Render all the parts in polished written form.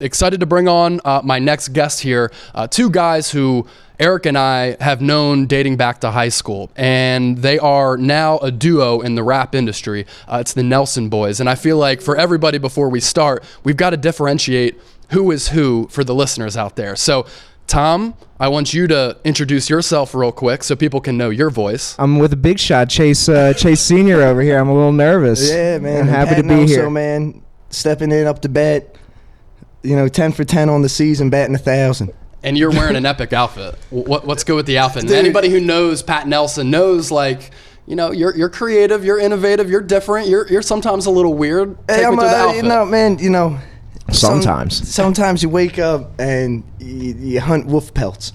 excited to bring on my next guest here, two guys who Eric and I have known dating back to high school, and they are now a duo in the rap industry. It's the Nelson Boys, and I feel like for everybody before we start, we've got to differentiate who is who for the listeners out there. So, Tom, I want you to introduce yourself real quick so people can know your voice. I'm with a big shot, Chase Senior over here. I'm a little nervous. Yeah, man. I'm happy to be here. Man, stepping in up to bat, 10 for 10 on the season, batting 1,000. And you're wearing an epic outfit. Let's go with the outfit. Anybody who knows Pat Nelson knows, you're creative, you're innovative, you're different, you're sometimes a little weird. Take me through the outfit. Sometimes you wake up and you hunt wolf pelts.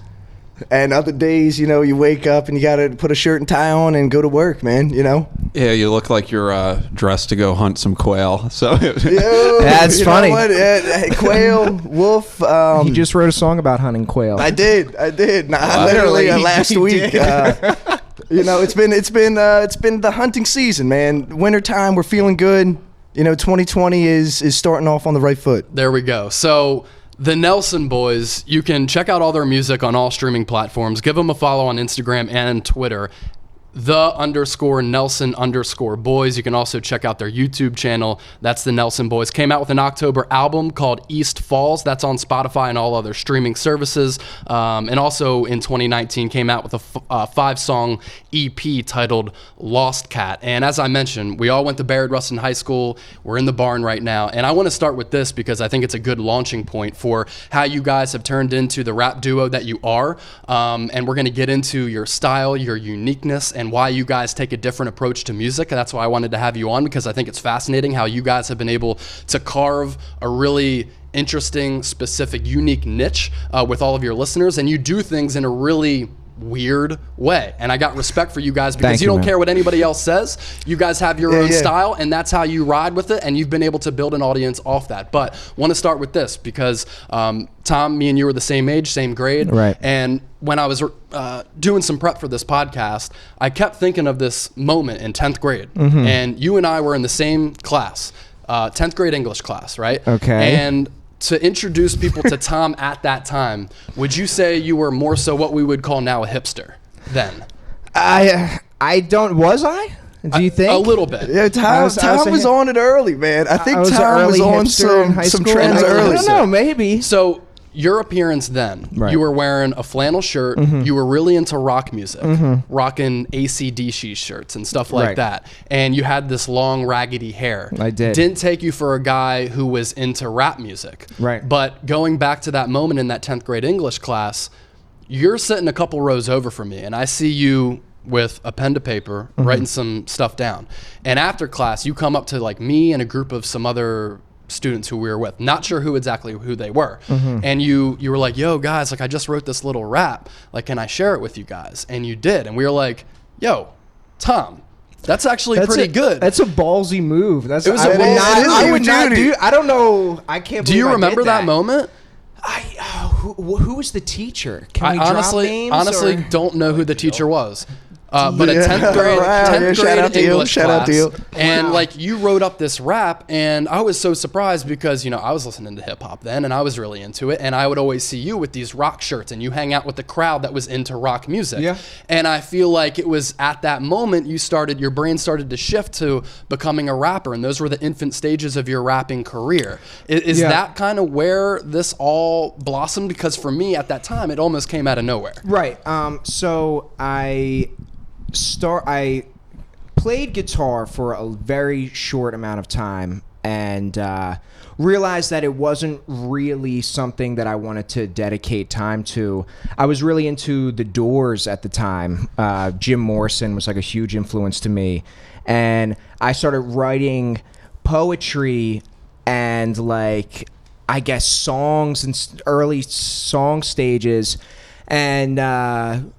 And other days, you wake up and you got to put a shirt and tie on and go to work, man, Yeah, you look like you're dressed to go hunt some quail. So that's funny. Quail, wolf. He just wrote a song about hunting quail. I did. Literally last week. It's been the hunting season, man. Wintertime, we're feeling good. 2020 is starting off on the right foot. There we go. So the Nelson Boys, you can check out all their music on all streaming platforms. Give them a follow on Instagram and Twitter. _Nelson_Boys. You can also check out their YouTube channel. That's the Nelson Boys. Came out with an October album called East Falls. That's on Spotify and all other streaming services. And also in 2019 came out with a 5-song EP titled Lost Cat. And as I mentioned, we all went to Bayard Rustin High School. We're in the barn right now. And I want to start with this because I think it's a good launching point for how you guys have turned into the rap duo that you are. And we're going to get into your style, your uniqueness, and why you guys take a different approach to music. And that's why I wanted to have you on, because I think it's fascinating how you guys have been able to carve a really interesting, specific, unique niche with all of your listeners. And you do things in a really weird way. And I got respect for you guys because you don't care what anybody else says. You guys have your own style, and that's how you ride with it. And you've been able to build an audience off that. But want to start with this because Tom, me and you were the same age, same grade. Right. And when I was doing some prep for this podcast, I kept thinking of this moment in 10th grade. Mm-hmm. And you and I were in the same class, 10th grade English class, right? Okay. And to introduce people to Tom at that time, would you say you were more so what we would call now a hipster then? Was I? Do you think? A little bit. Yeah, Tom was on it early, man. I think Tom was on some trends early. I don't know, maybe. So your appearance then, you were wearing a flannel shirt. Mm-hmm. You were really into rock music, rocking AC/DC shirts and stuff like that. And you had this long, raggedy hair. I did. Didn't take you for a guy who was into rap music. Right. But going back to that moment in that 10th grade English class, you're sitting a couple rows over from me, and I see you with a pen to paper, writing some stuff down. And after class, you come up to me and a group of some other students who we were with, not sure who they were. And you were like, yo guys, I just wrote this little rap, can I share it with you guys? And you did. And we were like, yo, Tom, that's actually pretty good. That's a ballsy move. I don't know. I can't believe Do you remember that moment? Who was the teacher? Can we honestly, drop names? Honestly, don't know who the teacher was. But a 10th grade English class, and you wrote up this rap, and I was so surprised because I was listening to hip hop then, and I was really into it, and I would always see you with these rock shirts, and you hang out with the crowd that was into rock music. Yeah. And I feel like it was at that moment your brain started to shift to becoming a rapper, and those were the infant stages of your rapping career. Is that kind of where this all blossomed? Because for me at that time, it almost came out of nowhere. Right. So I played guitar for a very short amount of time and realized that it wasn't really something that I wanted to dedicate time to. I was really into The Doors at the time. Jim Morrison was a huge influence to me. And I started writing poetry and songs and early song stages. And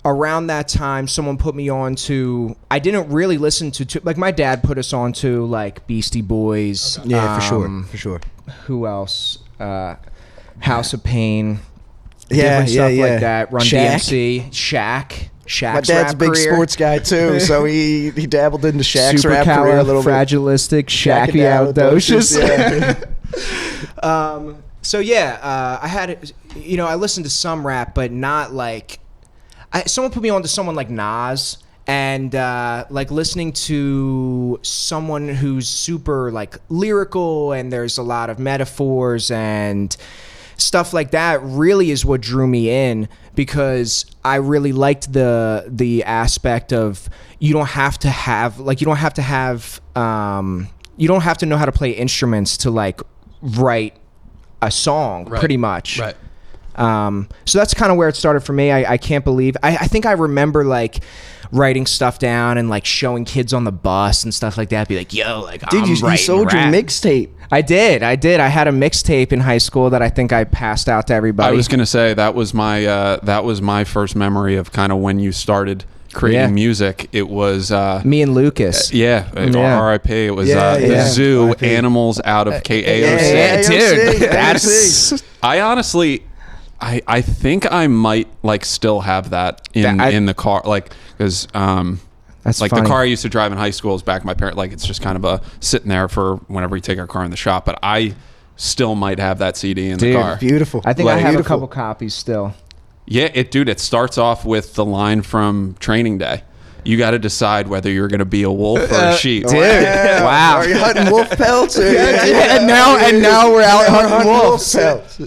around that time, someone put me on to. I didn't really listen to my dad put us on to Beastie Boys. Okay. Yeah, for sure. Who else? House of Pain. Yeah, stuff like that. Run DMC. Shaq. My dad's a big sports guy too, so he dabbled into Shaq's rap career a little bit. Fragilistic, Shaqy-Outdocious. So yeah, I had, I listened to some rap, but not like. Someone put me on to someone like Nas, and like listening to someone who's super like lyrical, and there's a lot of metaphors and stuff like that. Really is what drew me in, because I really liked the aspect of you don't have to know how to play instruments to like write a song, pretty much. Right. So that's kind of where it started for me. I can't believe I think I remember like writing stuff down and like showing kids on the bus and stuff like that. Be like, yo, like, dude, you sold your mixtape. I did. I had a mixtape in high school that I think I passed out to everybody. I was gonna say that was my first memory of kind of when you started creating music. It was me and Lucas. R.I.P. It was the Zoo R.I.P. Animals out of KAOC. Yeah, dude. That's. I honestly, I think I might like still have that in the car, like because that's like funny. the car I used to drive in high school is back my parent. Like it's just kind of a sitting there for whenever we take our car in the shop. But I still might have that CD in the car. Beautiful. I think I have a couple copies still. Yeah, it starts off with the line from Training Day. You got to decide whether you're going to be a wolf or a sheep. Dude, wow. Are you hunting wolf pelts? And now we're out hunting wolf pelts.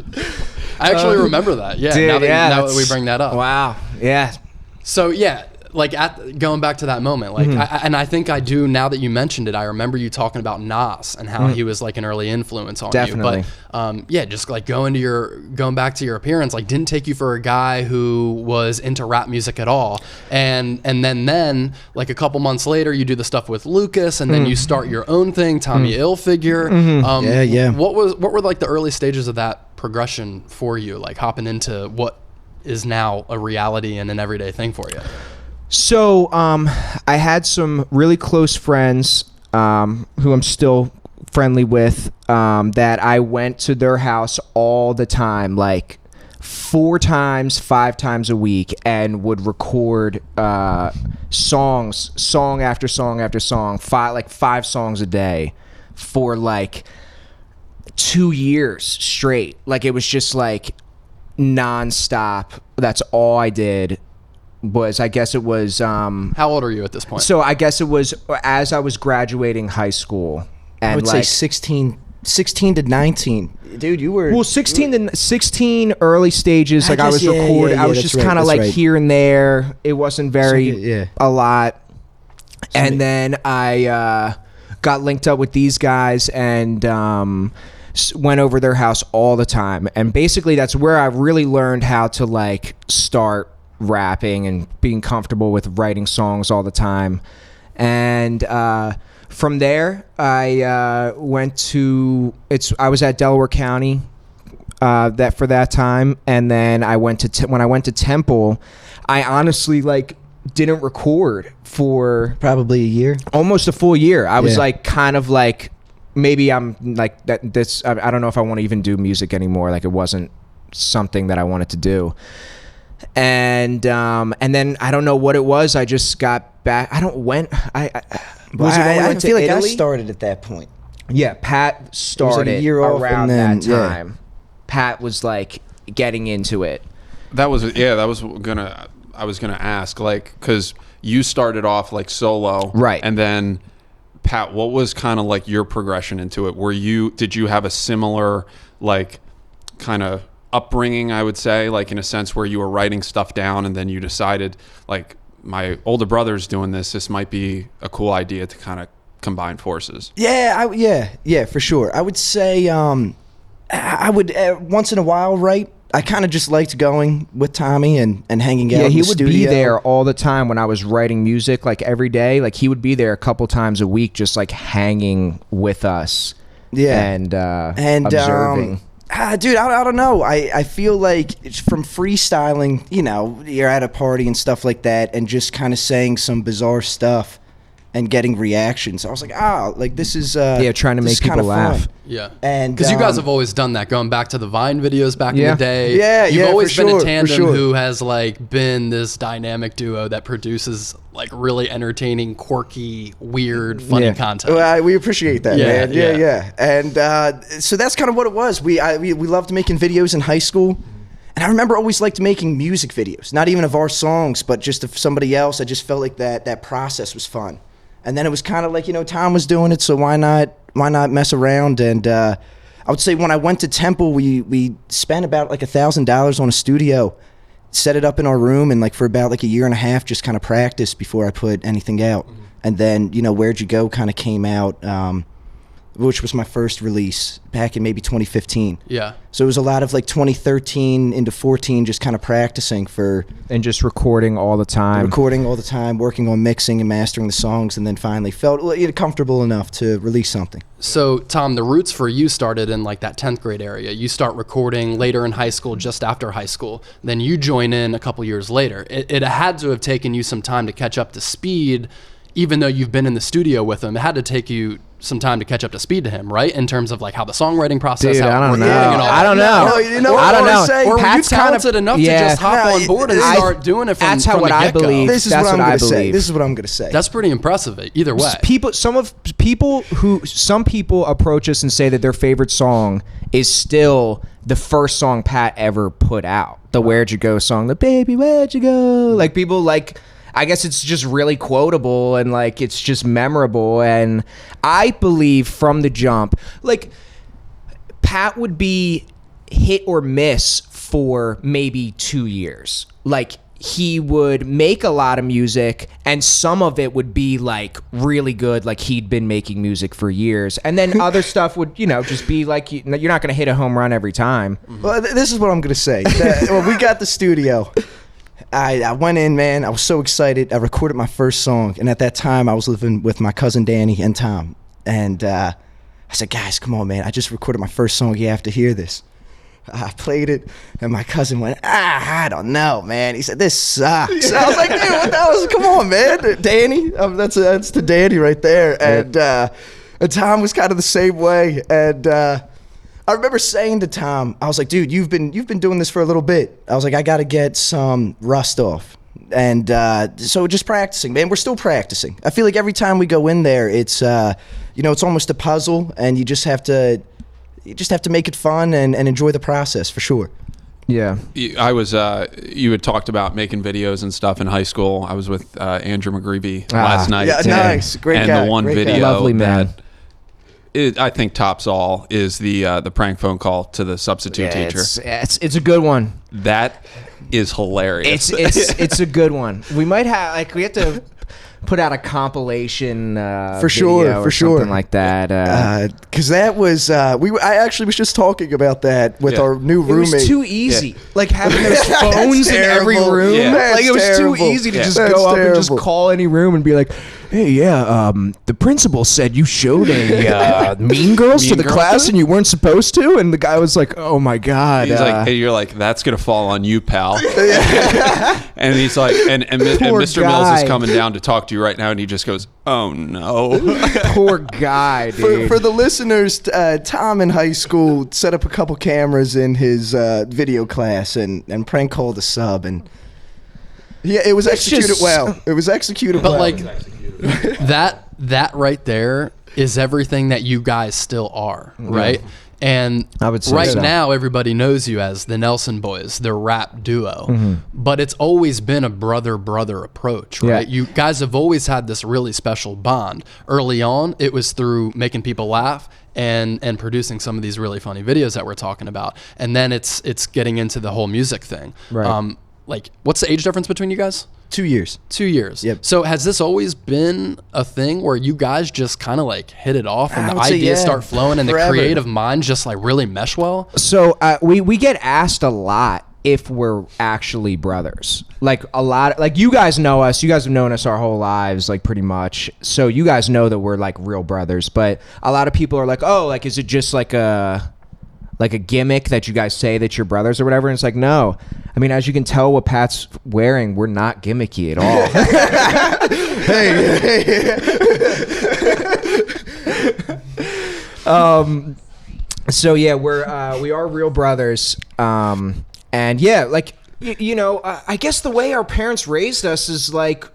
I actually remember that. Yeah, dude, now that we bring that up. Wow. Yeah. So yeah, like going back to that moment, like, I think I do now that you mentioned it. I remember you talking about Nas and how he was like an early influence on Definitely. you. But yeah, just like going back to your appearance, like didn't take you for a guy who was into rap music at all. And then like a couple months later, you do the stuff with Lucas, and then you start your own thing, Tommy Hilfiger. What were like the early stages of that progression for you, like hopping into what is now a reality and an everyday thing for you? So I had some really close friends who I'm still friendly with, that I went to their house all the time, like 5 times a week, and would record song after song after song, 5 songs a day for like 2 years straight. Like it was just like nonstop. That's all I did. I guess it was how old are you at this point? So I guess it was as I was graduating high school, and I would say 16 to 19. Dude, you were 16 early stages. Like I was recording. I was just kind of like here and there. It wasn't very a lot. And then I got linked up with these guys and went over their house all the time. And basically that's where I really learned how to like start rapping and being comfortable with writing songs all the time. And from there I was at Delaware County for that time, and then I went to when I went to Temple, I honestly like didn't record for probably a year, almost a full year. I was like kind of like maybe I'm like that this I don't know if I want to even do music anymore. Like it wasn't something that I wanted to do. And then I don't know what it was. I just got back. I feel like Italy? I started at that point. Yeah, Pat started like a year around that time. Yeah. Pat was like getting into it. I was gonna ask, like, because you started off like solo, right? And then Pat, what was kind of like your progression into it? Did you have a similar like kind of upbringing, I would say, like in a sense where you were writing stuff down and then you decided like my older brother's doing this might be a cool idea to kind of combine forces? Yeah, for sure. I would say I would once in a while write. I kind of just liked going with Tommy and hanging out in the studio. He would be there all the time when I was writing music, like every day. Like he would be there a couple times a week just like hanging with us and observing. Dude, I don't know. I feel like it's from freestyling, you're at a party and stuff like that and just kind of saying some bizarre stuff and getting reactions. I was like, like this is trying to this make is kinda people laugh. fun. Yeah, And because you guys have always done that, going back to the Vine videos back in the day. Yeah, you've always for been sure, a for tandem sure. who has like been this dynamic duo that produces like really entertaining, quirky, weird, funny Yeah. content. Well, we appreciate that, Yeah, man. yeah. Yeah. And so that's kind of what it was. We loved making videos in high school. And I remember always liked making music videos, not even of our songs, but just of somebody else. I just felt like that process was fun. And then it was kind of like, Tom was doing it, so why not mess around? And I would say when I went to Temple, we spent about like $1,000 on a studio, set it up in our room, and like for about like a year and a half, just kind of practiced before I put anything out. And then, Where'd You Go kind of came out, which was my first release back in maybe 2015. Yeah. So it was a lot of like 2013 into 14, just kind of practicing And just recording all the time. recording all the time, working on mixing and mastering the songs, and then finally felt comfortable enough to release something. So, Tom, the roots for you started in like that 10th grade area. You start recording later in high school, just after high school. Then you join in a couple years later. It had to have taken you some time to catch up to speed, even though you've been in the studio with him. It had to take you some time to catch up to speed to him, right? In terms of like how the songwriting process, Dude, how I don't know. recording and all I that. don't know. No, you know I what don't I know. wanna say? Or were you Pat's kind of- talented enough yeah. to just hop No, on board and I- start doing it from, that's how from what the I get-go? believe. This is That's what I'm what I going to say. believe. This is what I'm going to say. That's pretty impressive, either way. Some people approach us and say that their favorite song is still the first song Pat ever put out, the Where'd You Go song, the Baby Where'd You Go. Like people like, I guess it's just really quotable and like it's just memorable. And I believe from the jump, like Pat would be hit or miss for maybe 2 years. Like he would make a lot of music and some of it would be like really good, like he'd been making music for years, and then other stuff would just be like you're not going to hit a home run every time. Well, this is what I'm going to say. When we got the studio, I went in, man. I was so excited. I recorded my first song, and at that time, I was living with my cousin Danny and Tom. And I said, guys, come on, man. I just recorded my first song. You have to hear this. I played it, and my cousin went, I don't know, man. He said, this sucks. I was like, dude, what the hell is, come on, man. Danny, that's the Danny right there. And Tom was kind of the same way. And I remember saying to Tom, I was like, dude, you've been doing this for a little bit. I was like, I got to get some rust off. And so just practicing, man. We're still practicing. I feel like every time we go in there, it's it's almost a puzzle, and you just have to make it fun and enjoy the process for sure. Yeah. You had talked about making videos and stuff in high school. I was with Andrew McGreevy last night. Yeah, nice. Great and guy. the one Great guy. video Lovely man. that I think tops all is the prank phone call to the substitute teacher. It's a good one. That is hilarious. It's a good one. We might have we have to put out a compilation For sure, video or for sure. something like that. Because that was I actually was just talking about that with Yeah. our new It roommate. was too easy. Like having those phones in every terrible. room. Yeah. Like it was That's too easy to terrible. just Yeah. go That's up and just terrible. call any room and be like, "Hey, yeah, the principal said you showed a Mean Girls to Mean the Girls class to it? and you weren't supposed to." And the guy was like, "Oh my god." He's like, hey, you're like, that's gonna fall on you, pal. And he's like, and Poor Mr. Mills guy. is coming down to talk to you right now, and he just goes, oh no. poor guy, dude. For the listeners, Tom in high school set up a couple cameras in his video class and prank called a sub, and yeah, it was executed just- well. It was executed But well. like that right there is everything that you guys still are, right? And I would say right so. now everybody knows you as the Nelson Boys, the rap duo. Mm-hmm. But it's always been a brother-brother approach, right? Yeah. You guys have always had this really special bond. Early on, it was through making people laugh and producing some of these really funny videos that we're talking about. And then it's getting into the whole music thing. Right. Like, what's the age difference between you guys? 2 years. 2 years. Yep. So has this always been a thing where you guys just kind of like hit it off and I the would say, ideas yeah, start flowing and forever. the creative minds just like really mesh well? So we get asked a lot if we're actually brothers. Like a lot, like you guys know us. You guys have known us our whole lives, like pretty much. So you guys know that we're like real brothers. But a lot of people are like, oh, like is it just like a gimmick that you guys say that you're brothers or whatever? And it's like, no. I mean, as you can tell what Pat's wearing, we're not gimmicky at all. So yeah, we are real brothers. And yeah, like I guess the way our parents raised us is like,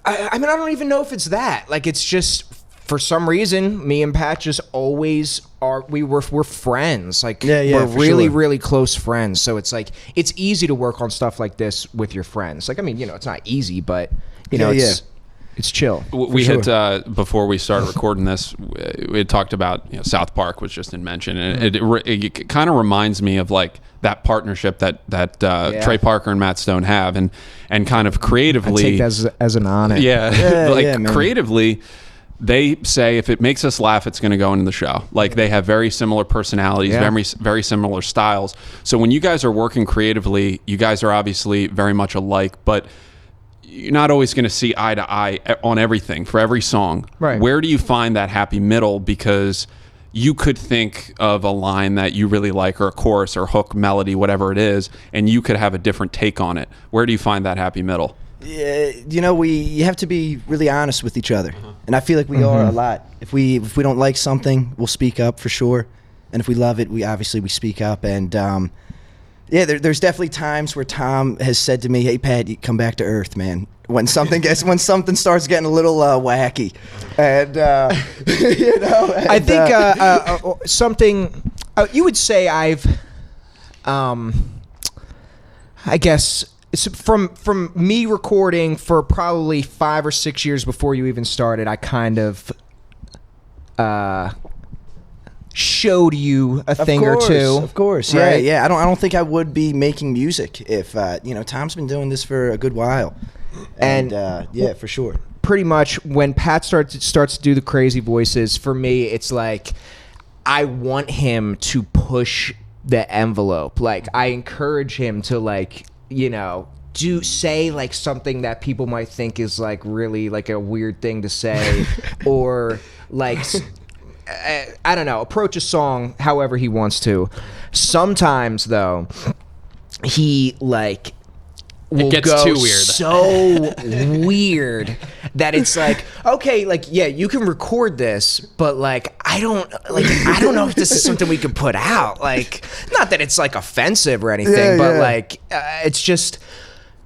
I mean, I don't even know if it's that. Like, it's just for some reason, me and Pat just always are. We're friends. Like, we're really, really close friends. So it's like it's easy to work on stuff like this with your friends. Like, I mean, it's not easy, but it's chill. We had before we started recording this, we had talked about South Park was just in mention, and it kind of reminds me of like that partnership that Trey Parker and Matt Stone have, and kind of creatively. I take that as an honor. Creatively, they say if it makes us laugh, it's going to go into the show. Like they have very similar personalities, very similar styles. So when you guys are working creatively, you guys are obviously very much alike, but you're not always going to see eye to eye on everything for every song. Right. Where do you find that happy middle? Because you could think of a line that you really like, or a chorus or hook, melody, whatever it is, and you could have a different take on it. Where do you find that happy middle? Yeah, you have to be really honest with each other, and I feel like we are a lot. If we don't like something, we'll speak up for sure, and if we love it, we speak up. And there's definitely times where Tom has said to me, "Hey Pat, you come back to earth, man." When something starts getting a little wacky, and I think something you would say I've, I guess. It's from me recording for probably 5 or 6 years before you even started, I kind of showed you a thing or two. Of course, right? Yeah. I don't think I would be making music if Tom's been doing this for a good while, and for sure. Pretty much when Pat starts to do the crazy voices, for me, it's like I want him to push the envelope. Like I encourage him to do say like something that people might think is like really like a weird thing to say, or like I don't know, approach a song however he wants to. Sometimes though, he like will gets go too weird. So weird that it's like, okay, like you can record this, but like I don't know if this is something we can put out. Like, not that it's like offensive or anything, but like it's just.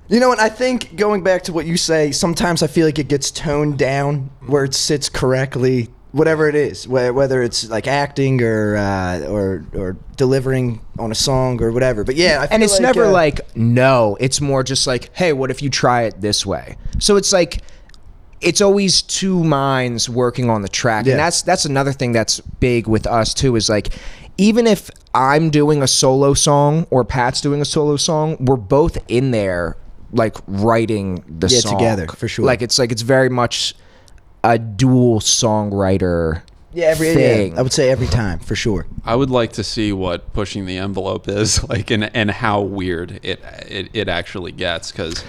And I think going back to what you say, sometimes I feel like it gets toned down where it sits correctly, whatever it is, whether it's like acting or delivering on a song or whatever. But I feel it's never like no, it's more just like, hey, what if you try it this way? So it's like it's always two minds working on the track, and that's another thing that's big with us too. Is like, even if I'm doing a solo song or Pat's doing a solo song, we're both in there like writing the song together for sure. Like it's very much a dual songwriter thing. I would say every time for sure. I would like to see what pushing the envelope is like, and how weird it actually gets, because.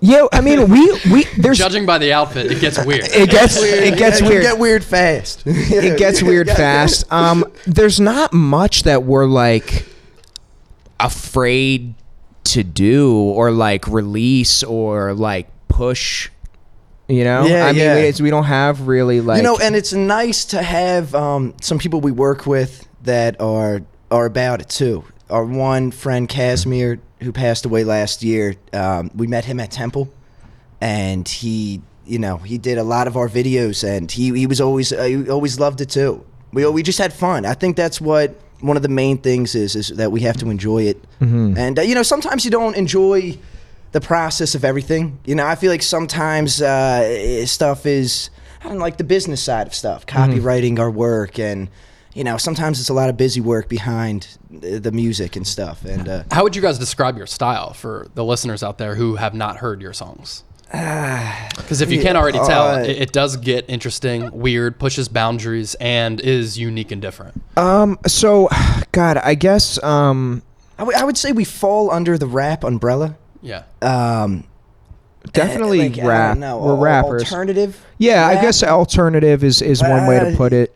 Yeah, I mean, we there's judging by the outfit, it gets weird. It gets weird. It gets weird fast. It gets weird fast. There's not much that we're like afraid to do or like release or like push. I mean, we don't have really like and it's nice to have some people we work with that are about it too. Our one friend Casimir, who passed away last year, we met him at Temple, and he did a lot of our videos, and he was always loved it too. We just had fun. I think that's what one of the main things is that we have to enjoy it. Mm-hmm. And sometimes you don't enjoy the process of everything. I feel like sometimes stuff is, I don't know, like the business side of stuff, copywriting our work, and sometimes it's a lot of busy work behind the music and stuff. And how would you guys describe your style for the listeners out there who have not heard your songs? Because if you can't already tell, it does get interesting, weird, pushes boundaries, and is unique and different. So, God, I guess I would say we fall under the rap umbrella. Yeah. Definitely rap. I don't know, we're rappers. Alternative. Yeah, rap? I guess alternative is one way to put it.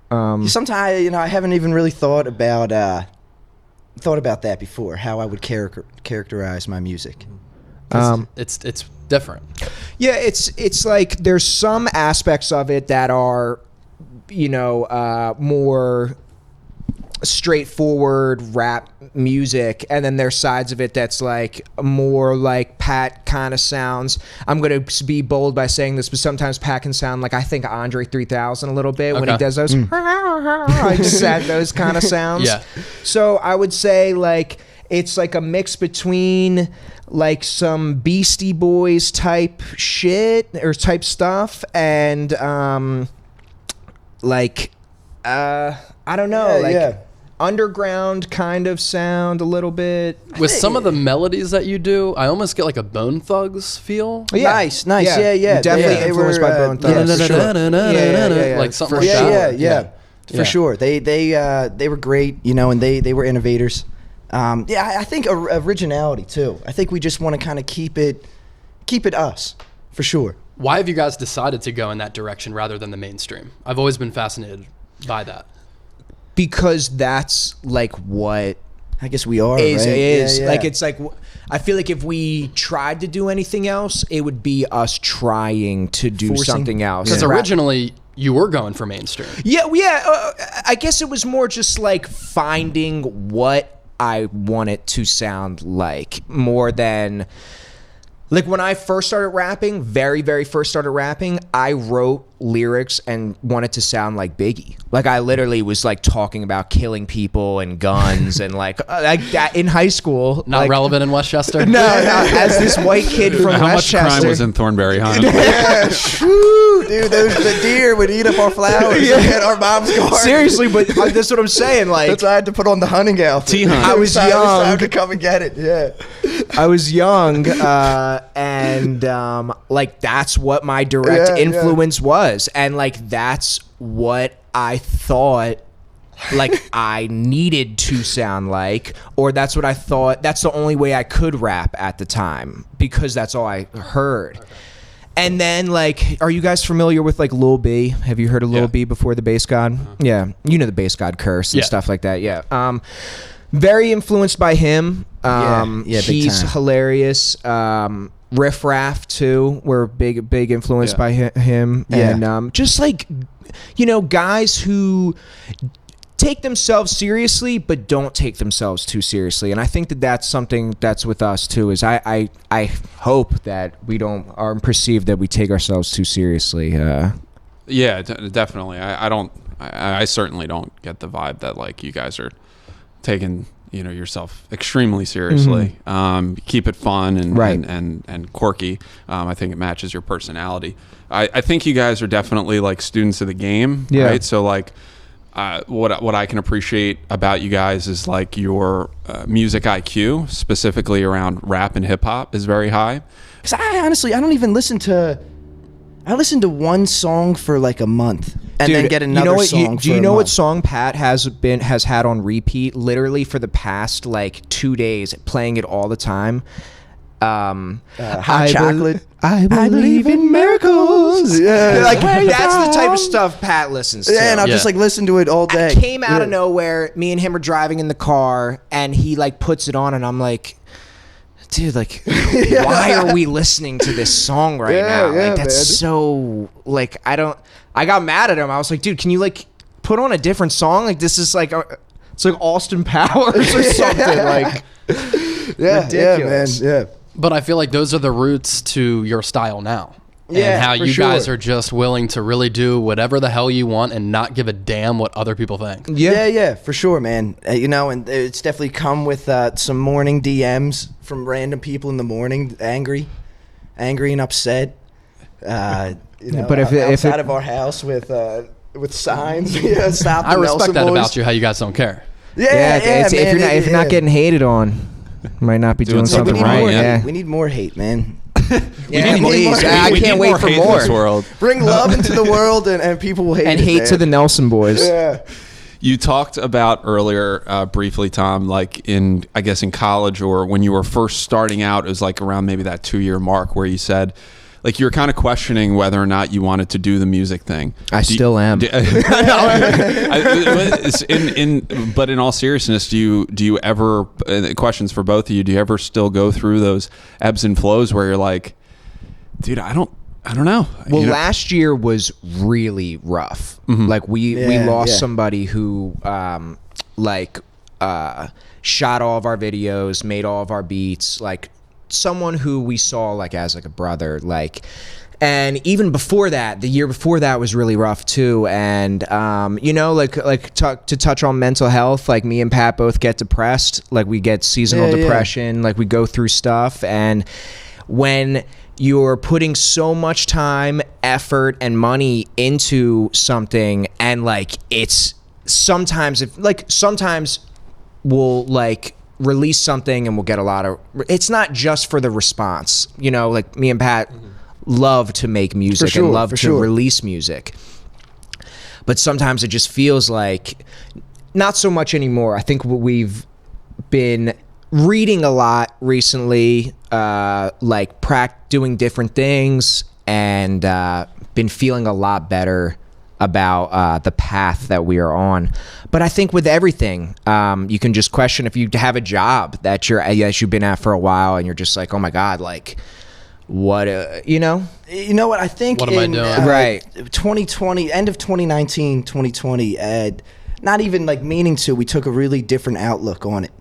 Sometimes I haven't even really thought about that before. How I would characterize my music. It's different. Yeah, it's like there's some aspects of it that are, more straightforward rap music, and then there's sides of it that's like more like Pat kind of sounds. I'm gonna be bold by saying this, but sometimes Pat can sound like, I think, Andre 3000 a little bit when he does those like sad those kind of sounds. Yeah. So I would say like it's like a mix between like some Beastie Boys type shit or type stuff and I don't know, underground kind of sound a little bit. With some of the melodies that you do, I almost get like a Bone Thugs feel. Yeah. Nice. Yeah. Definitely influenced by Bone Thugs. For sure. Like something like that. Yeah. For sure. They were great, and they were innovators. I think originality too. I think we just want to kind of keep it us, for sure. Why have you guys decided to go in that direction rather than the mainstream? I've always been fascinated by that. Because that's like what I guess we are, is. right? Like it's like I feel like if we tried to do anything else, it would be us trying to do something else. Because originally you were going for mainstream. I guess it was more just like finding what I want it to sound like more than. Like when I first started rapping, very, very first started rapping, I wrote lyrics and wanted to sound like Biggie. Like I literally was like talking about killing people and guns and like that in high school. Not relevant in Westchester? No, as this white kid from How Westchester. much crime was in Thornberry, huh? Dude, the deer would eat up our flowers at our mom's garden. Seriously, but that's what I'm saying. Like that's why I had to put on the hunting outfit. T-hunt. I was young. It was time to come and get it. Yeah. I was young, and like that's what my direct influence was, and like that's what I thought like I needed to sound like, or that's what I thought. That's the only way I could rap at the time because that's all I heard. And then, like, are you guys familiar with, like, Lil B? Have you heard of Lil B before the Bass God? Yeah. You know the Bass God curse and stuff like that. Yeah. Very influenced by him. He's hilarious. Riff Raff, too. We're big influenced by him. Yeah. And just, like, guys who take themselves seriously but don't take themselves too seriously, and I think that's something that's with us too. Is I hope that we aren't perceived that we take ourselves too seriously. Yeah, definitely. I certainly don't get the vibe that like you guys are taking yourself extremely seriously. Keep it fun and quirky. I think it matches your personality. I think you guys are definitely like students of the game, right? So like. What I can appreciate about you guys is like your music IQ, specifically around rap and hip hop, is very high. Because I honestly don't even listen to. I listen to one song for like a month and then get another song. Do you know what song Pat has had on repeat literally for the past like 2 days, playing it all the time? Hot chocolate. I believe in miracles. Yeah, like that's the type of stuff Pat listens to. Yeah, and I'll just like listen to it all day. It came out of nowhere. Me and him are driving in the car, and he like puts it on, and I'm like, dude, like, why are we listening to this song right now? Like, that's so like I got mad at him. I was like, dude, can you like put on a different song? Like this is like it's like Austin Powers or something. Like, ridiculous. Yeah, man. But I feel like those are the roots to your style now. Yeah, and how you sure. guys are just willing to really do whatever the hell you want and not give a damn what other people think. Yeah, for sure, man. And it's definitely come with some morning DMs from random people in the morning, angry and upset. But if out of our house with signs, stop the I respect Nelson that boys. about you, how you guys don't care. If you're not getting hated on. Might not be doing something right. We need more hate, man. Please. I can't wait for more. This world. Bring love into the world, and people will hate and it, hate man. to the Nelson boys. Yeah. You talked about earlier, briefly, Tom, like in college or when you were first starting out, it was like around maybe that 2-year mark where you said, like you're kind of questioning whether or not you wanted to do the music thing. I still am. But in all seriousness, do you ever, questions for both of you, do you ever still go through those ebbs and flows where you're like, dude, I don't know. Well, last year was really rough. Like we lost somebody who shot all of our videos, made all of our beats, like someone who we saw like as like a brother, like. And even before that, the year before that was really rough too. And you know, to touch on mental health, like me and Pat both get depressed. Like we get seasonal depression. Like we go through stuff. And when you're putting so much time, effort, and money into something, and like it's sometimes we'll like release something and we'll get a lot of, it's not just for the response, you know, like me and Pat love to make music and love to release music, but sometimes it just feels like not so much anymore. I think we've been reading a lot recently, like doing different things, and been feeling a lot better about the path that we are on. But I think with everything, you can just question if you have a job that you've been at for a while and you're just like, oh my God, like what, you know what I think, what am I doing? Right. 2020, end of 2019, 2020, not even like meaning to, we took a really different outlook on it.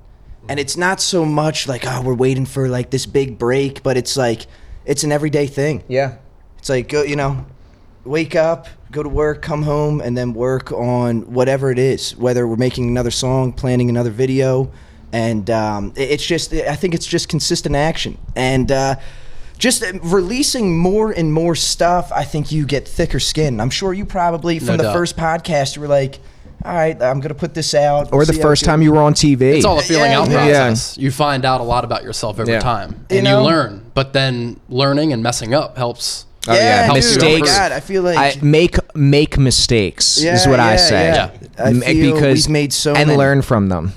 And it's not so much like, oh, we're waiting for like this big break, but it's like, it's an everyday thing. Yeah. It's like, go, wake up, go to work, come home, and then work on whatever it is, whether we're making another song, planning another video. And it's just, I think it's just consistent action. And just releasing more and more stuff, I think you get thicker skin. I'm sure you probably, from the first podcast, you were like, all right, I'm going to put this out. Or the first time you were on TV. It's all a feeling out process. You find out a lot about yourself every time. And you learn. But then learning and messing up helps. Mistakes. God, I feel like make mistakes is what I say. I feel because we've made so and many. Learn from them.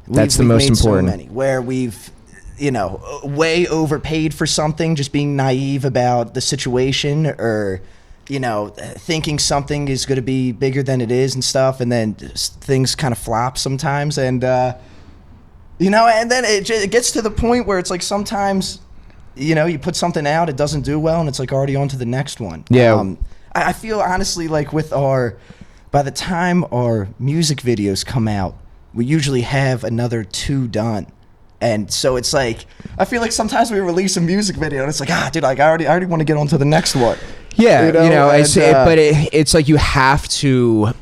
That's the most important. So many, where we've, way overpaid for something, just being naive about the situation, or thinking something is going to be bigger than it is and stuff, and then things kind of flop sometimes, and and then it gets to the point where it's like sometimes. You put something out, it doesn't do well, and it's like already on to the next one. Yeah. I feel honestly like by the time our music videos come out, we usually have another 2 done. And so it's like, I feel like sometimes we release a music video and it's like, dude, like I already want to get on to the next one. Yeah. It's like you have to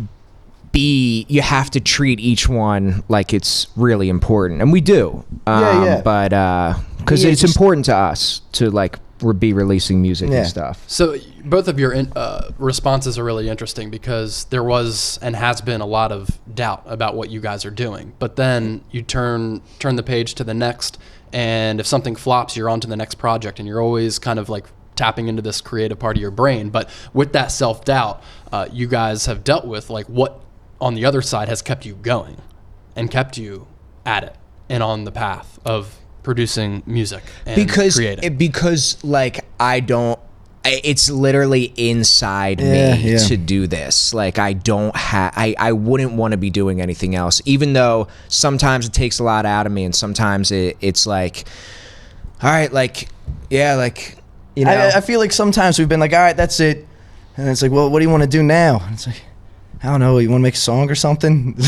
treat each one like it's really important, and we do. But because it's important to us to like be releasing music and stuff. So both of your responses are really interesting, because there was and has been a lot of doubt about what you guys are doing, but then you turn the page to the next, and if something flops, you're on to the next project, and you're always kind of like tapping into this creative part of your brain. But with that self-doubt, you guys have dealt with like what on the other side has kept you going and kept you at it and on the path of producing music and creating. Because like it's literally inside me to do this. Like I wouldn't want to be doing anything else, even though sometimes it takes a lot out of me, and sometimes it's like, all right, like, yeah, like, I feel like sometimes we've been like, all right, that's it. And it's like, well, what do you want to do now? And it's like, I don't know. You want to make a song or something? we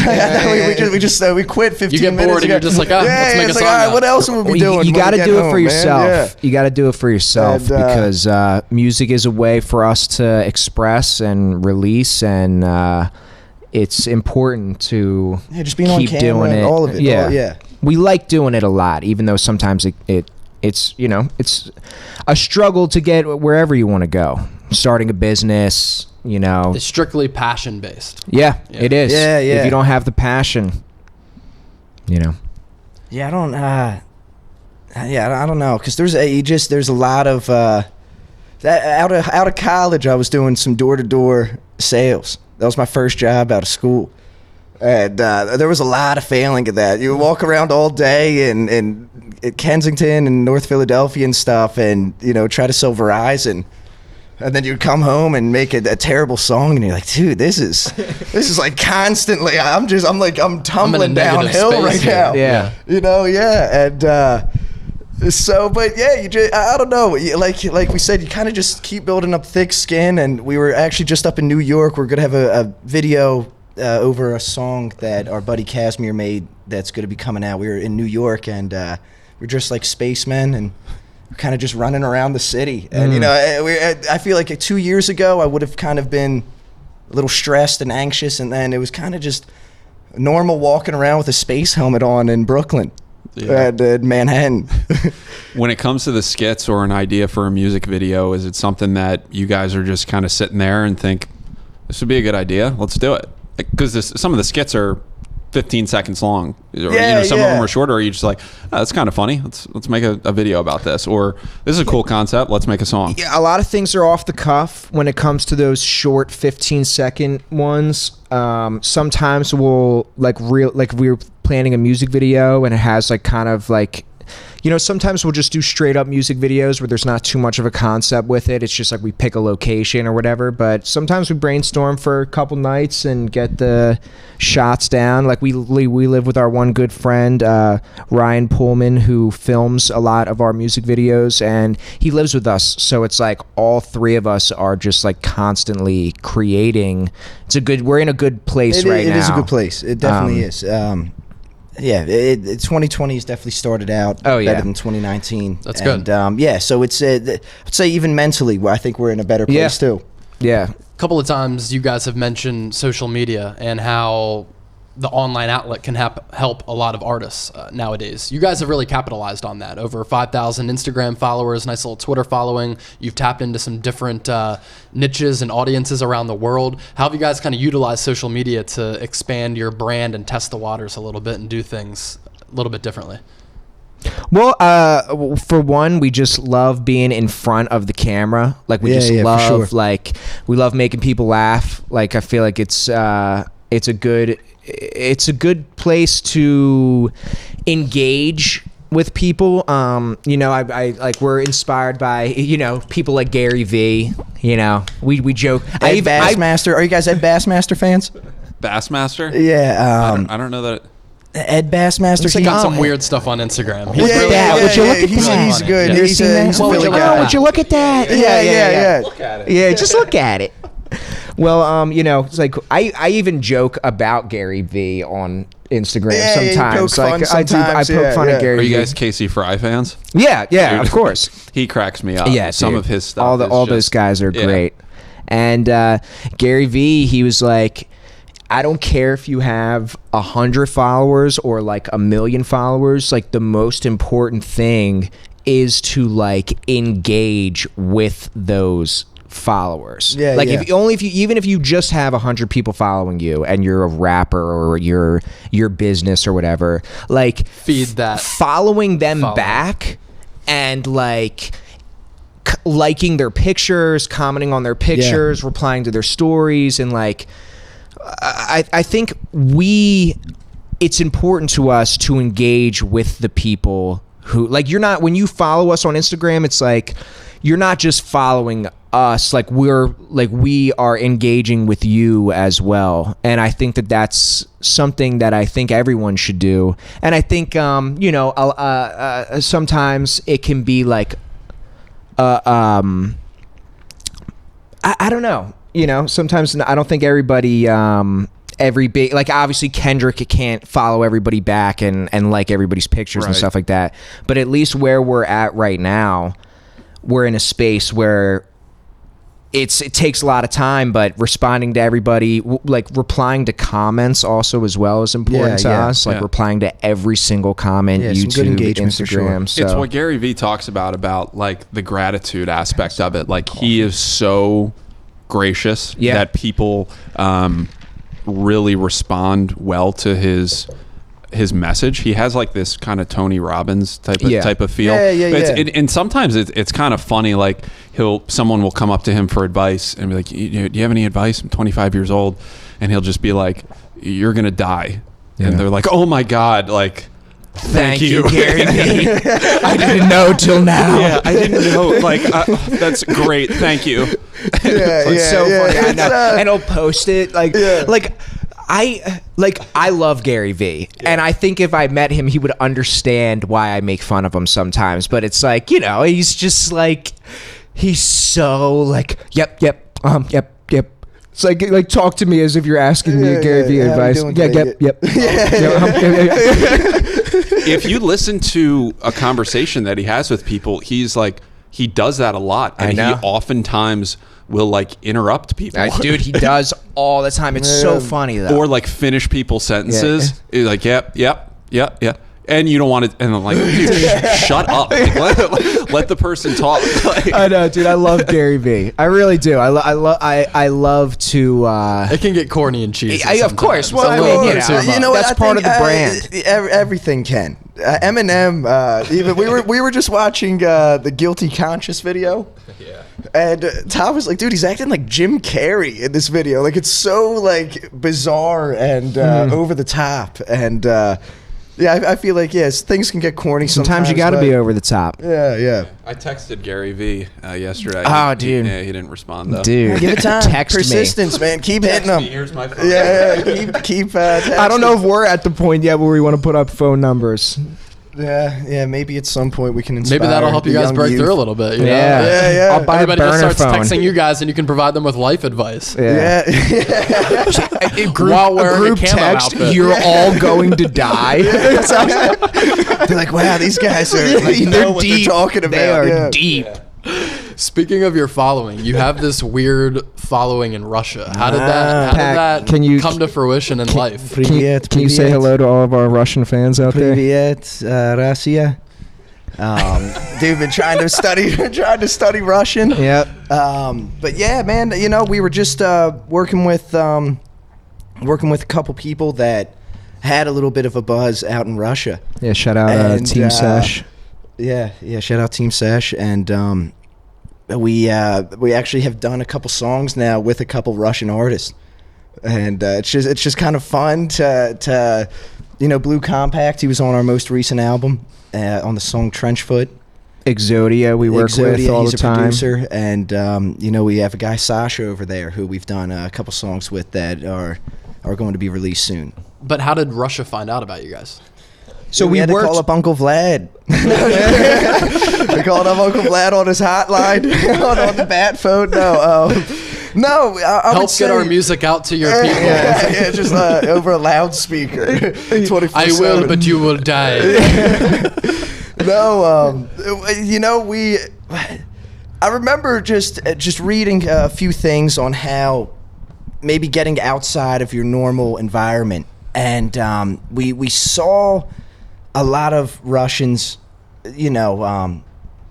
quit 15 minutes. You get bored and you're just like, let's make a song. All right, what else would we be doing? You got to do it for yourself. You got to do it for yourself, because music is a way for us to express and release, and it's important to just being keep on camera, doing it. All of it. Yeah. We like doing it a lot, even though sometimes it's it's a struggle to get wherever you want to go. Starting a business, it's strictly passion based. Yeah, it is. Yeah. If you don't have the passion, Yeah, I don't. I don't know, because there's a lot of out of college. I was doing some door-to-door sales. That was my first job out of school, And there was a lot of failing at that. You would walk around all day in Kensington and North Philadelphia and stuff, and try to sell Verizon. And then you'd come home and make a terrible song, and you're like, dude, this is like constantly. I'm tumbling downhill right now. Yeah. And so, but yeah, I don't know. Like we said, you kind of just keep building up thick skin. And we were actually just up in New York. We're gonna have a video over a song that our buddy Casimir made that's gonna be coming out. We were in New York, and we're just like spacemen, and we're kind of just running around the city. And I feel like 2 years ago I would have kind of been a little stressed and anxious, and then it was kind of just normal walking around with a space helmet on in Brooklyn. At Manhattan. When it comes to the skits or an idea for a music video, is it something that you guys are just kind of sitting there and think, this would be a good idea, let's do it? Because some of the skits are 15 seconds long, or some of them are shorter. Or you just like, oh, that's kind of funny, let's make a video about this, or this is a cool concept, let's make a song. Yeah, a lot of things are off the cuff when it comes to those short 15-second ones. Sometimes we'll we're planning a music video, and it has like kind of like, sometimes we'll just do straight up music videos where there's not too much of a concept with it. It's just like we pick a location or whatever. But sometimes we brainstorm for a couple nights and get the shots down. Like we live with our one good friend, Ryan Pullman, who films a lot of our music videos, and he lives with us. So it's like all three of us are just like constantly creating. We're in a good place right now. It is a good place. It definitely is. Yeah, 2020 has definitely started out better than 2019. That's good. So it's I'd say even mentally, I think we're in a better place too. Yeah. A couple of times you guys have mentioned social media and how the online outlet can help a lot of artists nowadays. You guys have really capitalized on that. Over 5,000 Instagram followers, nice little Twitter following. You've tapped into some different niches and audiences around the world. How have you guys kind of utilized social media to expand your brand and test the waters a little bit and do things a little bit differently? Well, for one, we just love being in front of the camera. Like we love, we love making people laugh. Like I feel like it's a good place to engage with people. I like, we're inspired by, people like Gary V. We joke. Ed Bassmaster. Are you guys Ed Bassmaster fans? Bassmaster? Yeah. I don't know that. Ed Bassmaster. He's got some weird stuff on Instagram. Would you look at that? He's good. Yeah. He's a Philly guy. Would you look at that? Yeah. Look at it. Yeah, just look at it. Well, it's like I even joke about Gary V on Instagram sometimes. I poke fun at Gary V. Are you guys Casey Fry fans? Yeah, Dude, of course. He cracks me up. Yeah, some dude. of his stuff. All those guys are great. And Gary V, he was like, I don't care if you have 100 followers or like 1 million followers. Like the most important thing is to like engage with those followers. Even if you just have 100 people following you and you're a rapper or your business or whatever, like feed that, following them back and like liking their pictures, commenting on their pictures, replying to their stories, and like I think it's important to us to engage with the people who, like, when you follow us on Instagram, it's like you're not just following us, like we are engaging with you as well. And I think that's something that I think everyone should do. And I think sometimes it can be like I don't know, sometimes I don't think everybody like obviously Kendrick can't follow everybody back and like everybody's pictures and stuff like that, but at least where we're at right now, we're in a space where it takes a lot of time, but responding to everybody, like replying to comments also as well is important to us. Like replying to every single comment, YouTube, Instagram. Sure. It's what Gary V talks about like the gratitude aspect of it. Like he is so gracious that people really respond well to his message. He has like this kind of Tony Robbins type of feel. And sometimes it's kind of funny. Like someone will come up to him for advice and be like, "Do you have any advice? I'm 25 years old," and he'll just be like, you're gonna die, and they're like, oh my god, like. Thank you, Gary Vee. I didn't know till now. Yeah, I didn't know. Like, that's great. Thank you. It's so funny. I know. And he'll post it I love Gary Vee, and I think if I met him, he would understand why I make fun of him sometimes. But it's like, he's just like, he's so like, yep. It's like talk to me as if you're asking me Gary Vee advice. Yep. If you listen to a conversation that he has with people, he's like, he does that a lot, and he oftentimes will like interrupt people. Dude, he does all the time. It's so funny though. Or like finish people's sentences. He's like, yep. And you don't want to, and I'm like, dude, shut up. Like, let the person talk. Like, I know, dude. I love Gary Vee. I really do. I love to. It can get corny and cheesy. Of course. Well, you know what? That's part of the brand. Everything can. Eminem. Even we were just watching the Guilty Conscious video. Yeah. And Tom was like, dude, he's acting like Jim Carrey in this video. Like, it's so like bizarre and over the top. And I feel like things can get corny sometimes. You got to be over the top. Yeah. I texted Gary Vee yesterday. Oh, dude. He didn't respond though. Dude, give it time. Persistence, man. Keep hitting them. Here's my phone. Keep. I don't know if we're at the point yet where we want to put up phone numbers. Yeah. Maybe at some point we can inspire. Maybe that'll help you guys break through a little bit. You know? Yeah. I'll buy Everybody a burner just starts phone. texting you guys, and you can provide them with life advice. Yeah. While wearing a group camo text, outfit. you're all going to die. They're like, wow, these guys are like, know what they're talking about. They are deep. Speaking of your following, you have this weird following in Russia. How did that come to fruition in life? Can you say hello to all of our Russian fans out there? Привет, Russia. Dude, been trying to study Russian. Yep. But yeah, man, we were just working with a couple people that had a little bit of a buzz out in Russia. Yeah, shout out Team Sesh. Yeah, shout out Team Sesh, and we actually have done a couple songs now with a couple Russian artists, and it's just kind of fun to Blue Compact. He was on our most recent album on the song Trenchfoot. Exodia, we work with all he's the time. He's a producer, and we have a guy Sasha over there who we've done a couple songs with that are going to be released soon. But how did Russia find out about you guys? So we had to call up Uncle Vlad. We called up Uncle Vlad on his hotline on the bat phone. No, I help get our music out to your people. Yeah, just over a loudspeaker. 24/7. I will, but you will die. No, I remember just reading a few things on how maybe getting outside of your normal environment, and we saw a lot of Russians,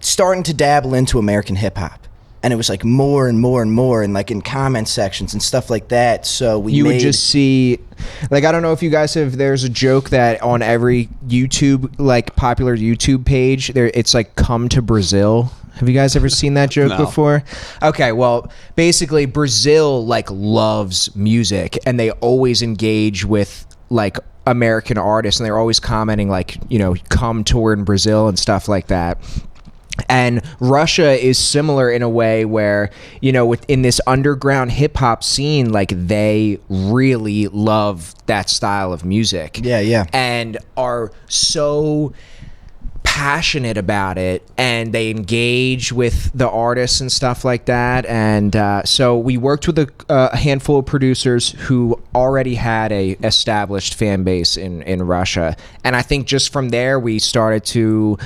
starting to dabble into American hip hop. And it was like more and more and more, and like in comment sections and stuff like that. So would just see, like, I don't know if you guys have. There's a joke that on every YouTube, like popular YouTube page, it's like "Come to Brazil." Have you guys ever seen that joke before? Okay, well, basically Brazil like loves music, and they always engage with like American artists, and they're always commenting like, come tour in Brazil and stuff like that. And Russia is similar in a way where, within this underground hip hop scene, like they really love that style of music. Yeah. And are so passionate about it, and they engage with the artists and stuff like that. And so we worked with a handful of producers who already had a established fan base in Russia. And I think just from there, we started to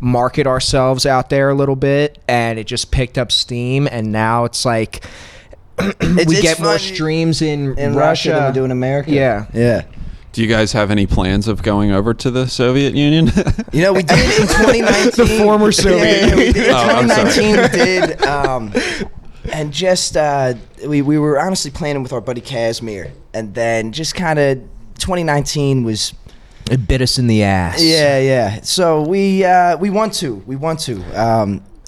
market ourselves out there a little bit, and it just picked up steam. And now it's like we get more streams in Russia than we do in America. Yeah. Do you guys have any plans of going over to the Soviet Union? We did in 2019. The former Soviet Union. We did in 2019. We did. And just, we were honestly planning with our buddy Casimir. And then just kind of 2019 was... It bit us in the ass. Yeah. So we want to.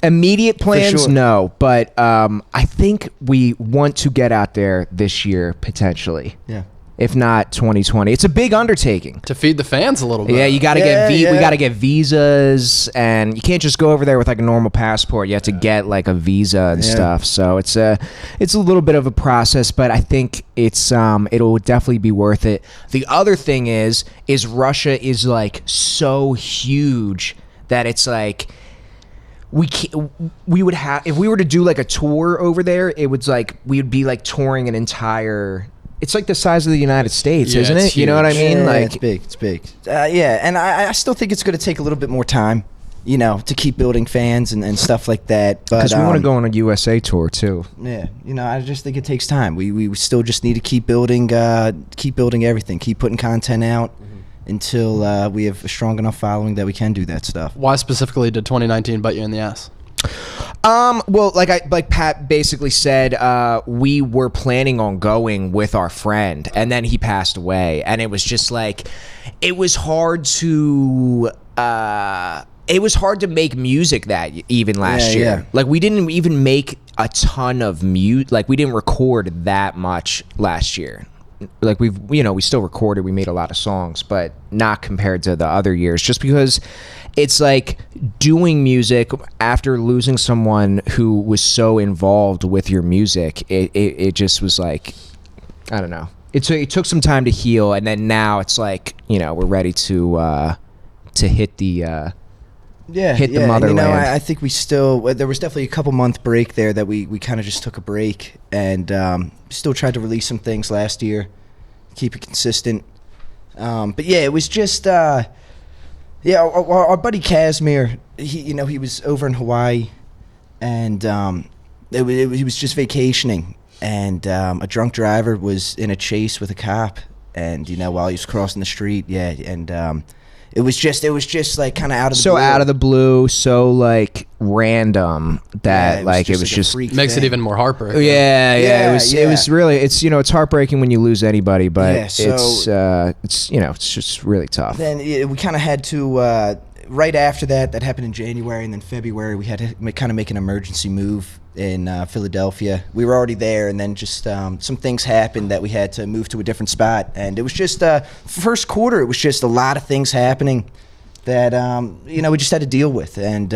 Immediate plans, sure. No. But I think we want to get out there this year, potentially. Yeah. if not 2020. It's a big undertaking. To feed the fans a little bit. Yeah, you got to Yeah, we got to get visas, and you can't just go over there with like a normal passport. You have to get like a visa and stuff. So it's a little bit of a process, but I think it'll definitely be worth it. The other thing is Russia is like so huge that it's like we would have, if we were to do like a tour over there, it would like we would be like touring an entire. It's like the size of the United States, Yeah, isn't it's it? You know what I mean? Yeah, like it's big. Yeah, and I still think it's going to take a little bit more time, to keep building fans and stuff like that. because we want to go on a USA tour too. Yeah, I just think it takes time. We still just need to keep building everything, keep putting content out until we have a strong enough following that we can do that stuff. Why specifically did 2019 bite you in the ass? Well, like Pat basically said, we were planning on going with our friend, and then he passed away, and it was just like, it was hard to make music that even last year. Yeah. Like we didn't even make a ton of like we didn't record that much last year. Like we still recorded, we made a lot of songs, but not compared to the other years, just because it's like doing music after losing someone who was so involved with your music. It just was like, I don't know. It took some time to heal, and then now it's like, we're ready to hit the motherland. I think there was definitely a couple month break there that we kind of just took a break, and still tried to release some things last year, keep it consistent. But yeah, it was just our buddy Casimir, he was over in Hawaii, and he was just vacationing, and a drunk driver was in a chase with a cop, and while he was crossing the street, it was just like kind of out of the blue. Out of the blue, so like random that like it was a just freak Makes thing. it even more heartbreaking. it was really, it's heartbreaking when you lose anybody, but Yeah, so- it's just really tough. Then we kind of had to right after that happened in January, and then February we had to kind of make an emergency move in Philadelphia. We were already there, and then just some things happened that we had to move to a different spot, and it was just first quarter, it was just a lot of things happening that we just had to deal with, and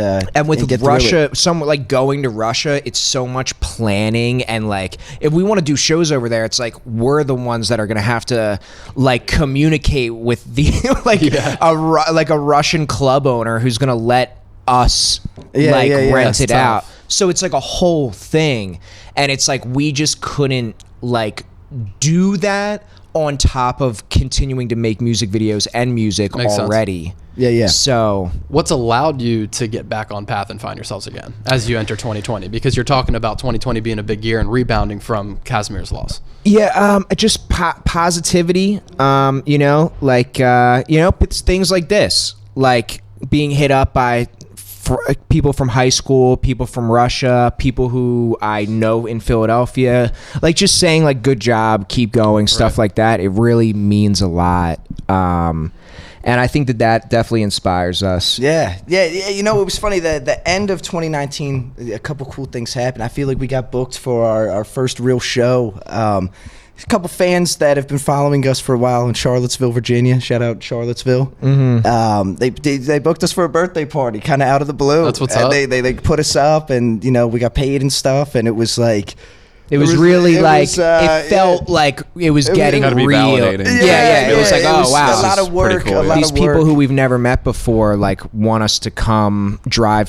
with get through it. Russia, like going to Russia, it's so much planning, and like if we want to do shows over there, it's like we're the ones that are gonna have to like communicate with the like a Russian club owner who's gonna let us rent it out. So it's like a whole thing, and it's like we just couldn't like do that on top of continuing to make music videos and music Makes already. sense. Yeah. So What's allowed you to get back on path and find yourselves again as you enter 2020? Because you're talking about 2020 being a big year and rebounding from Casimir's loss. just positivity. It's things like this, like being hit up by people from high school, people from Russia, people who I know in Philadelphia, like just saying like good job, keep going, stuff like that. It really means a lot. And I think that definitely inspires us. Yeah. It was funny that the end of 2019, a couple cool things happened. I feel like we got booked for our first real show. A couple fans that have been following us for a while in Charlottesville, Virginia. Shout out Charlottesville. Mm-hmm. They booked us for a birthday party, kind of out of the blue. That's what's and up. They put us up, and we got paid and stuff, and it was like. It was it felt like it was getting gotta be real. validating. It was like, oh wow, a lot of work. pretty cool, yeah. these people who we've never met before like want us to come drive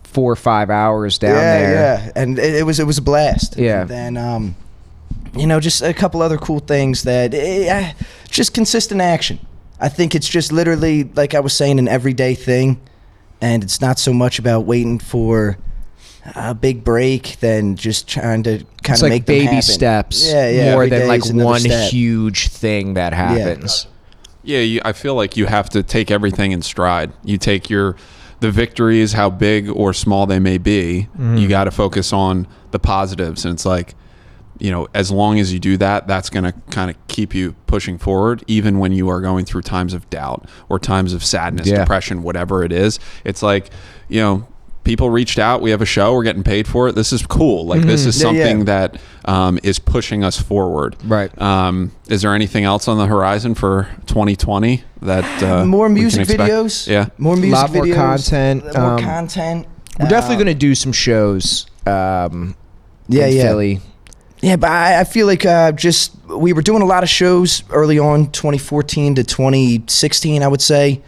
4 or 5 hours down there. Yeah, and it was a blast. Yeah. And then just a couple other cool things that just consistent action. I think it's just literally, like I was saying, an everyday thing, and it's not so much about waiting for a big break than just trying to kind It's of like make them baby happen. steps more more than like one huge thing that happens. Yeah, I feel like you have to take everything in stride. You take the victories, how big or small they may be. You got to focus on the positives, and it's like, as long as you do that, that's going to kind of keep you pushing forward, even when you are going through times of doubt or times of sadness, depression, whatever it is. It's like, people reached out. We have a show. We're getting paid for it. This is cool. Like this is something that is pushing us forward. Right. Is there anything else on the horizon for 2020 that more we can music expect? videos? Yeah. More music Lot more videos. content. More content. We're definitely going to do some shows in Philly. Yeah, but I feel like we were doing a lot of shows early on, 2014 to 2016, I would say.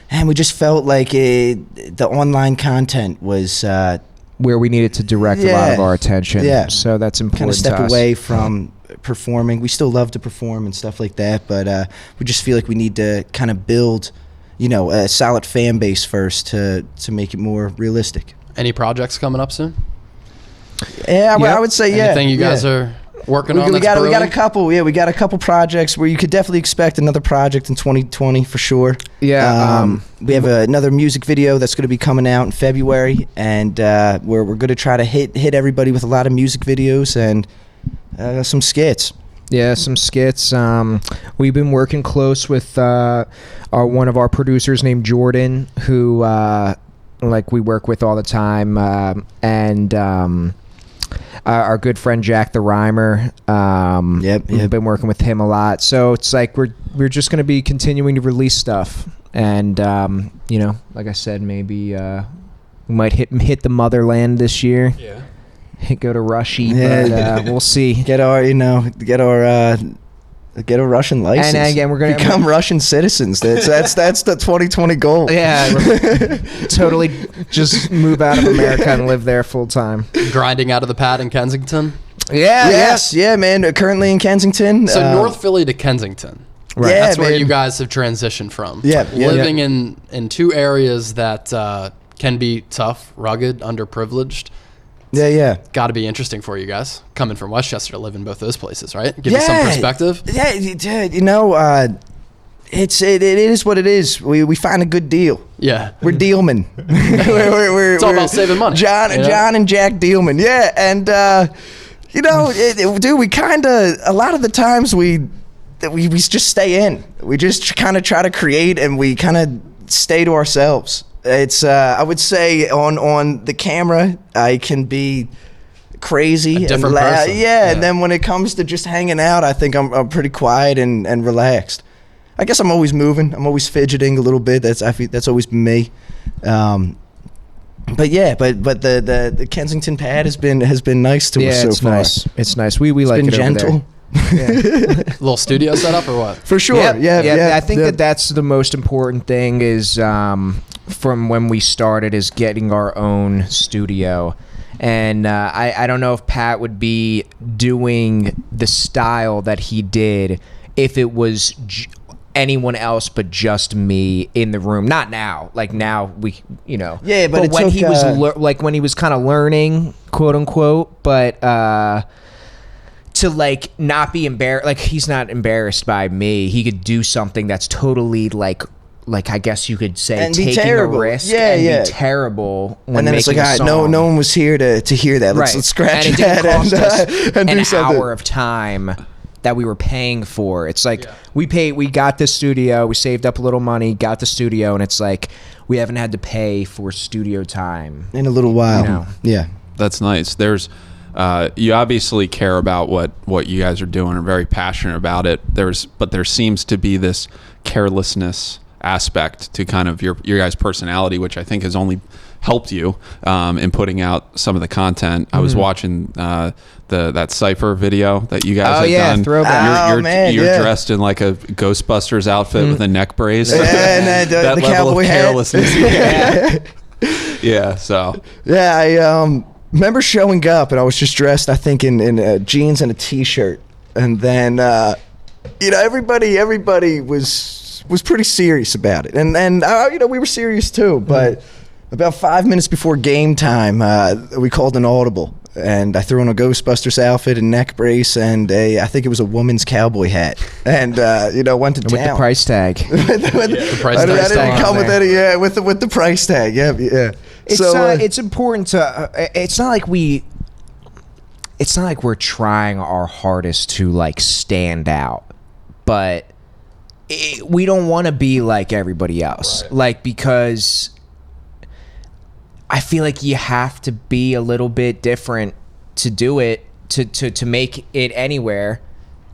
And we just felt like the online content was where we needed to direct a lot of our attention. Yeah. So that's important kind of step to us. away from performing. We still love to perform and stuff like that, but we just feel like we need to kind of build, a solid fan base first to make it more realistic. Any projects coming up soon? Yeah, I would say Anything you guys are working on? We got a brewing? couple. Yeah, we got a couple projects where you could definitely expect another project in 2020 for sure. Yeah. We have another music video that's going to be coming out in February, and we're going to try to hit everybody with a lot of music videos and some skits. Yeah, some skits. We've been working close with one of our producers named Jordan, who we work with all the time, and our good friend Jack the Rhymer. We've been working with him a lot. So it's like we're just going to be continuing to release stuff, and like I said, maybe we might hit the motherland this year. Yeah. Go to Rushy, but we'll see. Get our Russian license. And again, we're gonna become Russian citizens. That's the 2020 goal. Yeah, totally. Just move out of America and live there full time. Grinding out of the pad in Kensington. Yeah. Yes. Yeah, man. Currently in Kensington. So North Philly to Kensington. Right. Yeah, That's where man. you guys have transitioned from. Yeah. Living in two areas that can be tough, rugged, underprivileged. Yeah. Got to be interesting for you guys coming from Westchester to live in both those places, right? Give you some perspective. Yeah, it is what it is. We find a good deal. Yeah. We're dealmen. It's all about saving money. John and Jack Dealman. Yeah, and dude, we kind of a lot of the times we just stay in. We just kind of try to create, and we kind of stay to ourselves. It's I would say on the camera I can be crazy a different person. Yeah, and then when it comes to just hanging out, I think I'm pretty quiet and relaxed. I guess I'm always moving. I'm always fidgeting a little bit. That's always been me. But the Kensington pad has been nice to us so far. Nice. It's nice. We like Been it gentle. over there. Yeah. Little studio setup or what? For sure. I think that's the most important thing is from when we started is getting our own studio. And I don't know if Pat would be doing the style that he did if it was anyone else but just me in the room. Not now. Like now we, Yeah, but when he was when he was kind of learning, quote unquote, but to not be embarrassed, he's not embarrassed by me. He could do something that's totally like I guess you could say and be taking terrible. a risk Yeah, and be terrible when and then it's making like, a all right, song. no one was here to hear that. Let's scratch and it didn't that cost us and do an something. hour of time that we were paying for. It's like we got the studio, we saved up a little money, got the studio, and it's like we haven't had to pay for studio time in a little while. Yeah. That's nice. There's you obviously care about what you guys are doing and are very passionate about it. But there seems to be this carelessness aspect to kind of your guys' personality, which I think has only helped you in putting out some of the content. I was watching that Cypher video that you guys have done. Throwback. You're dressed in like a Ghostbusters outfit with a neck brace. And that the level cowboy of hat. carelessness. Yeah. So Yeah, I remember showing up and I was just dressed, I think, in jeans and a t-shirt, and then everybody was pretty serious about it, and we were serious too. But about 5 minutes before game time, we called an audible, and I threw on a Ghostbusters outfit, a neck brace, and I think it was a woman's cowboy hat, and went to town with the price tag. The price I tag's still didn't on come with there. any, with the price tag. Yeah. It's important to. It's not like we're trying our hardest to stand out, but we don't want to be like everybody else. Right. Because I feel like you have to be a little bit different to do it, to make it anywhere.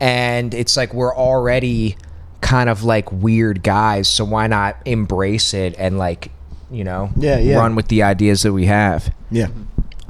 And it's like we're already kind of like weird guys, so why not embrace it and like, run with the ideas that we have. Yeah.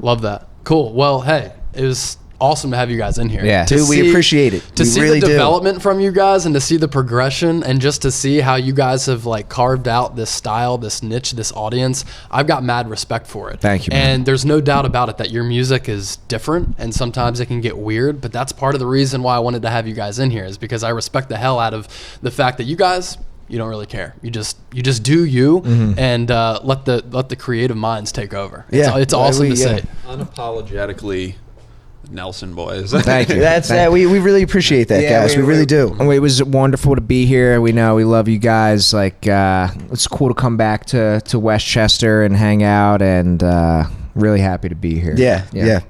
Love that. Cool. Well, hey, it was awesome to have you guys in here. Yeah. Dude, we appreciate it. To We see really the do. development from you guys and to see the progression and just to see how you guys have like carved out this style, this niche, this audience, I've got mad respect for it. Thank you, man. And there's no doubt about it that your music is different and sometimes it can get weird, but that's part of the reason why I wanted to have you guys in here is because I respect the hell out of the fact that you guys, you don't really care. You just do you and let the creative minds take over. Yeah. It's awesome to see. Unapologetically Nelson Boys. Thank you. That's we really appreciate that, guys. We really do. It was wonderful to be here. We know we love you guys. Like, it's cool to come back to Westchester and hang out, and really happy to be here. Yeah.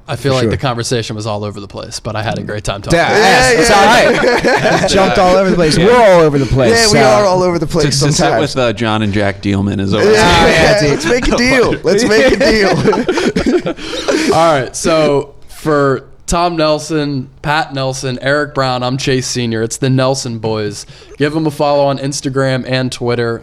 I feel for like sure. the conversation was all over the place, but I had a great time talking. It's all right. Jumped all over the place. We're all over the place. Yeah, we are all over the place To sit sometimes. with John and Jack Dealman is always Let's make a deal. Let's make a deal. All right, so for Tom Nelson, Pat Nelson, Eric Brown, I'm Chase Sr. It's the Nelson Boys. Give them a follow on Instagram and Twitter,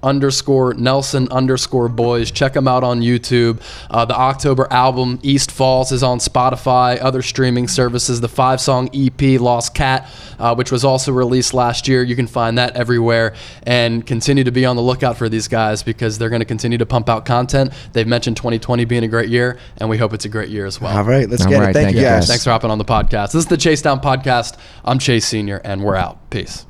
_Nelson_boys. Check them out on YouTube. The October album, East Falls, is on Spotify, other streaming services. The 5-song EP, Lost Cat, which was also released last year. You can find that everywhere. And continue to be on the lookout for these guys because they're going to continue to pump out content. They've mentioned 2020 being a great year, and we hope it's a great year as well. All right, let's All get right, it. Thank you, guys. Thanks for hopping on the podcast. This is the Chase Down Podcast. I'm Chase Sr., and we're out. Peace.